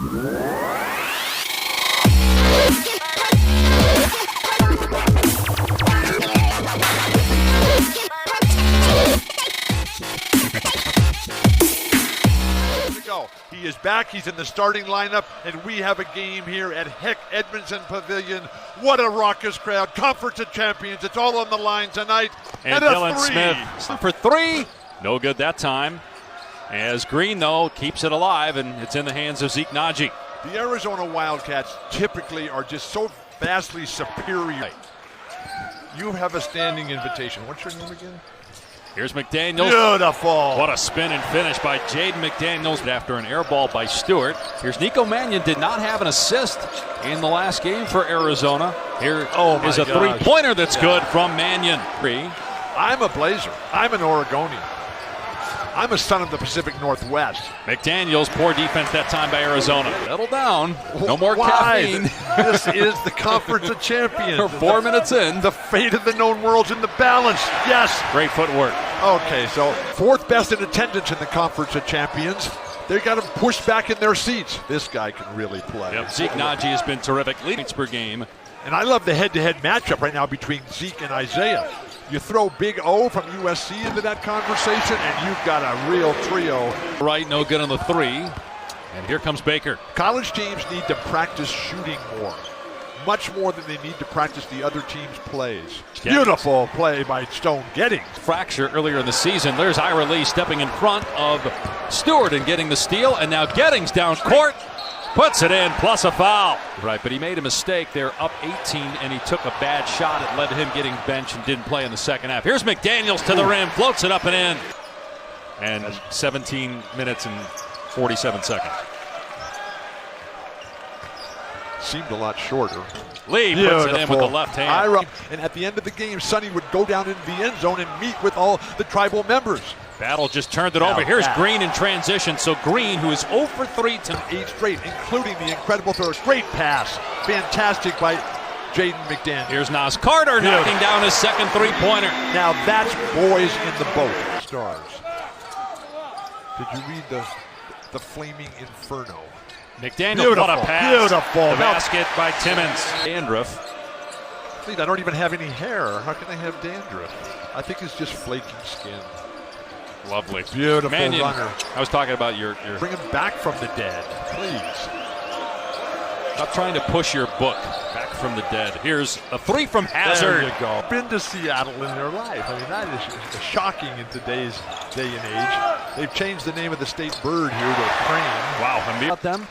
He is back. He's in the starting lineup, and we have a game here at Heck Edmondson Pavilion. What a raucous crowd. Conference of Champions. It's all on the line tonight. And Dylan Smith for three. No good that time. As Green, though, keeps it alive, and it's in the hands of Zeke Nnaji. The Arizona Wildcats typically are just so vastly superior. You have a standing invitation. What's your name again? Here's McDaniels. Beautiful. What a spin and finish by Jaden McDaniels after an air ball by Stewart. Here's Nico Mannion. Did not have an assist in the last game for Arizona. Here is a three-pointer that's good from Mannion. I'm a Blazer. I'm an Oregonian. I'm a son of the Pacific Northwest. McDaniels, poor defense that time by Arizona. Settle down. No more caffeine. This is the Conference of Champions. We're 4 minutes in. The fate of the known world's in the balance. Yes. Great footwork. Okay, so fourth best in attendance in the Conference of Champions. They got them pushed back in their seats. This guy can really play. Yep. Zeke Nnaji has been terrific. Leads per game. And I love the head-to-head matchup right now between Zeke and Isaiah. You throw Big O from USC into that conversation, and you've got a real trio. Right, no good on the three. And here comes Baker. College teams need to practice shooting more. Much more than they need to practice the other team's plays. Beautiful play by Stone Gettings. Fracture earlier in the season. There's Ira Lee stepping in front of Stewart and getting the steal. And now Gettings down court. Puts it in, plus a foul. Right, but he made a mistake. They're up 18, and he took a bad shot. It led to him getting benched and didn't play in the second half. Here's McDaniels to the rim, floats it up and in. And 17 minutes and 47 seconds. Seemed a lot shorter. Lee puts it in with the left hand. And at the end of the game, Sonny would go down into the end zone and meet with all the tribal members. Battle just turned it over. Here's Green in transition. So Green, who is 0 for 3 tonight. 8 straight, including the incredible throw. Great pass. Fantastic by Jaden McDaniels. Here's Nas Carter knocking down his second three-pointer. Now that's boys in the boat. Stars. Did you read the Flaming Inferno? McDaniels, what a pass. Beautiful. The basket by Timmons. Dandruff. I don't even have any hair. How can I have dandruff? I think it's just flaking skin. Lovely. Beautiful Mannion, runner. I was talking about your... Bring him back from the dead, please. Stop trying to push your book back from the dead. Here's a three from Hazard. There you go. Been to Seattle in their life. I mean, that is shocking in today's day and age. They've changed the name of the state bird here to crane. Wow. About them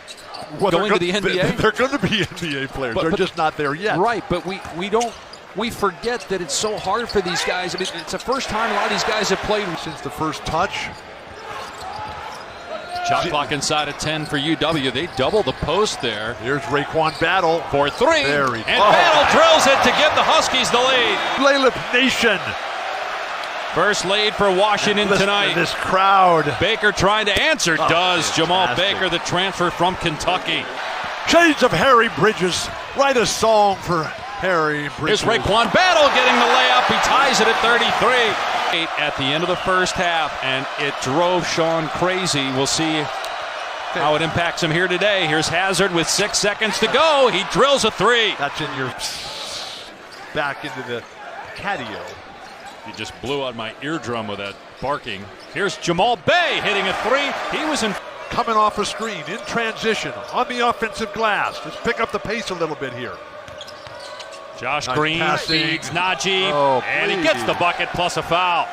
going to the NBA? They're going to be NBA players. They're just not there yet. Right, but we forget that it's so hard for these guys. I mean, it's the first time a lot of these guys have played since the first touch. Shot clock inside of 10 for UW. They double the post there. Here's Raekwon Battle for three. And Battle drills it to give the Huskies the lead. Laylip Nation. First lead for Washington tonight. This crowd. Baker trying to answer. Does fantastic. Jamal Baker, the transfer from Kentucky. Shades of Harry Bridges. Write a song for Harry Bridges. Here's Raekwon Battle getting the layup. He ties it at 33. At the end of the first half, and it drove Sean crazy. We'll see how it impacts him here today. Here's Hazard with 6 seconds to go. He drills a three. That's in your back into the catio. He just blew out my eardrum with that barking. Here's Jamal Bay hitting a three. He was in. Coming off a screen in transition on the offensive glass. Let's pick up the pace a little bit here. Josh Green feeds Nnaji, and he gets the bucket plus a foul.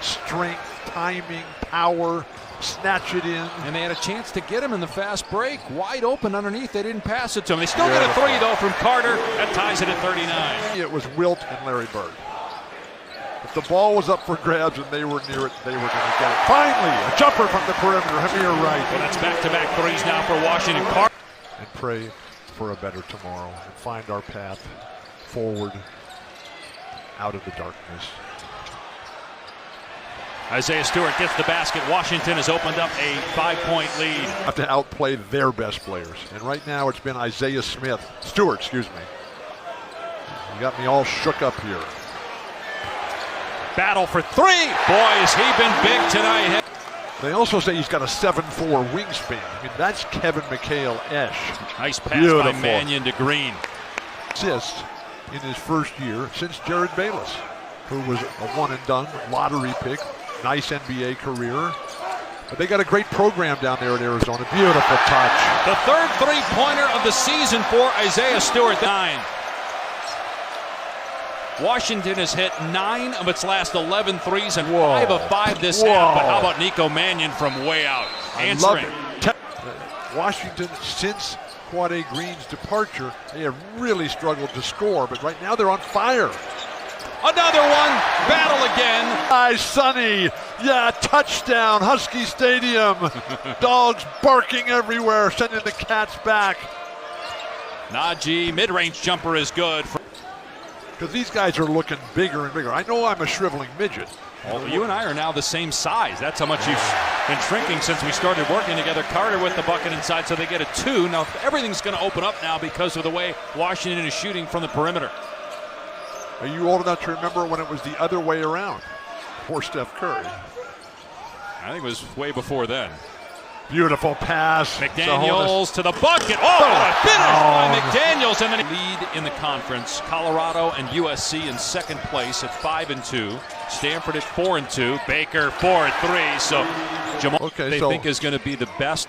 Strength, timing, power, snatch it in. And they had a chance to get him in the fast break. Wide open underneath. They didn't pass it to him. They still get a three, though, from Carter. That ties it at 39. It was Wilt and Larry Bird. If the ball was up for grabs and they were near it, they were going to get it. Finally, a jumper from the perimeter. Hamir Wright. Well, that's back-to-back threes now for Washington. And pray for a better tomorrow and find our path forward out of the darkness. Isaiah Stewart gets the basket. Washington has opened up a 5-point lead. Have to outplay their best players. And right now it's been Isaiah Stewart, excuse me. You got me all shook up here. Battle for three. Boy, has he been big tonight. They also say he's got a 7'4" wingspan. I mean, that's Kevin McHale-esh. Nice pass Beautiful. by Mannion to Green. Assist in his first year since Jared Bayless, who was a one-and-done lottery pick. Nice NBA career. But they got a great program down there in Arizona. Beautiful touch. The third three-pointer of the season for Isaiah Stewart. 9. Washington has hit 9 of its last 11 threes and 5 of 5 this half. But how about Nico Mannion from way out? Answering. I love it. Washington, since Quade Green's departure, they have really struggled to score, but right now they're on fire. Another one. Battle again. Hi, Sonny. Yeah, touchdown, Husky Stadium. Dogs barking everywhere, sending the cats back. Najee, mid-range jumper is good. Because these guys are looking bigger and bigger. I know I'm a shriveling midget. Well, you and I are now the same size. That's how much you've been shrinking since we started working together. Carter with the bucket inside, so they get a 2. Now, everything's going to open up now because of the way Washington is shooting from the perimeter. Are you old enough to remember when it was the other way around? Poor Steph Curry. I think it was way before then. Beautiful pass. McDaniels to the bucket. Oh, what a finish by McDaniels. And then lead in the conference. Colorado and USC in second place at 5-2. Stanford at 4-2. Baker 4-3. So Jamal, they think is going to be the best.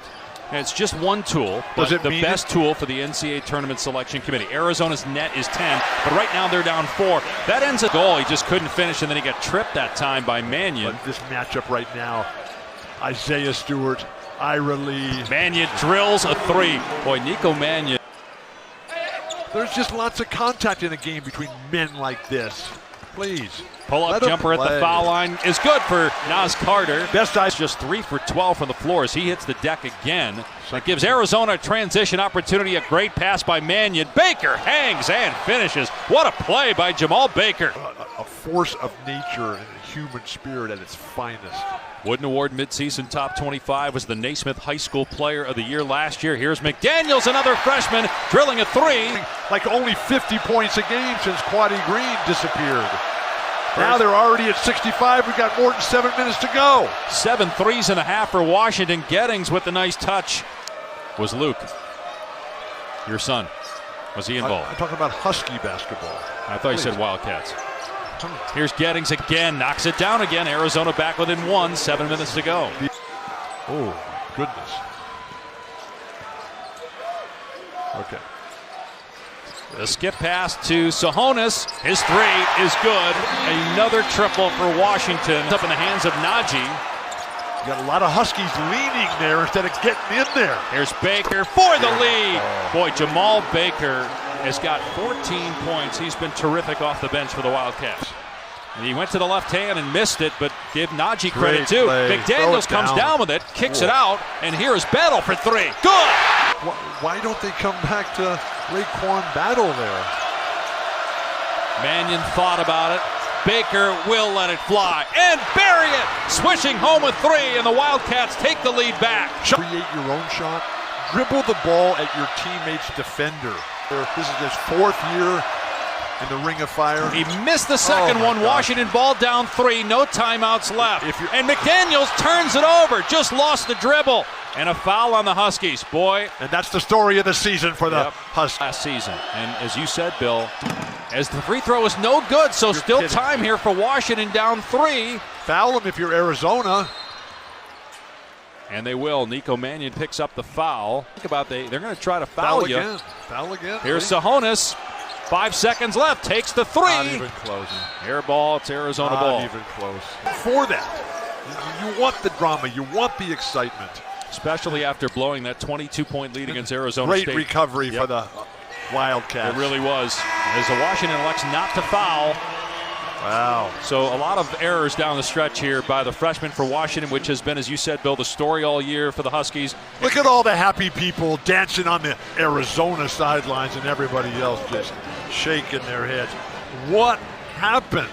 And it's just one tool, but the best tool for the NCAA Tournament Selection Committee. Arizona's net is 10, but right now they're down 4. That ends a goal. He just couldn't finish, and then he got tripped that time by Mannion. But this matchup right now, Isaiah Stewart, Ira Lee. Mannion drills a 3. Boy, Nico Mannion. There's just lots of contact in a game between men like this. Please. Pull-up jumper at the foul line is good for Naz Carter. Best eyes. Just 3 for 12 from the floor as he hits the deck again. That gives Arizona a transition opportunity. A great pass by Mannion. Baker hangs and finishes. What a play by Jamal Baker. A force of nature and a human spirit at its finest. Wooden Award midseason top 25 was the Naismith High School Player of the Year last year. Here's McDaniels, another freshman, drilling a 3. Like only 50 points a game since Quade Green disappeared. Now they're already at 65. We've got more than 7 minutes to go. 7 threes and a half for Washington. Gettings with the nice touch. Was Luke, your son, was he involved? I'm talking about Husky basketball. I thought you said Wildcats. Here's Gettings again, knocks it down again. Arizona back within 1, 7 minutes to go. Oh, goodness. Okay. The skip pass to Sahonis. His 3 is good. Another triple for Washington. Up in the hands of Najee. You got a lot of Huskies leaning there instead of getting in there. Here's Baker for the lead. Boy, Jamal Baker has got 14 points. He's been terrific off the bench for the Wildcats. And he went to the left hand and missed it, but give Najee credit too. McDaniels comes down with it, kicks it out, and here is Battle for 3. Good! Why don't they come back to Raekwon Battle there? Mannion thought about it. Baker will let it fly and bury it. Swishing home with 3, and the Wildcats take the lead back. Create your own shot. Dribble the ball at your teammate's defender. This is his 4th year in the Ring of Fire. He missed the second one. Washington ball down 3. No timeouts left. And McDaniels turns it over. Just lost the dribble. And a foul on the Huskies. Boy. And that's the story of the season for the Huskies. Last season. And as you said, Bill, as the free throw is no good, so still time here for Washington down 3. Foul him if you're Arizona. And they will. Nico Mannion picks up the foul. Think about they're going to try to foul you. Foul again. Here's Sahonis. 5 seconds left. Takes the 3. Not even close. Air ball. It's Arizona ball. Not even close. For that, you want the drama. You want the excitement. Especially after blowing that 22-point lead against Arizona State. Great recovery for the Wildcats. It really was. As the Washington elects not to foul. Wow. So a lot of errors down the stretch here by the freshman for Washington, which has been, as you said, Bill, the story all year for the Huskies. Look at all the happy people dancing on the Arizona sidelines and everybody else just shaking their heads. What happened?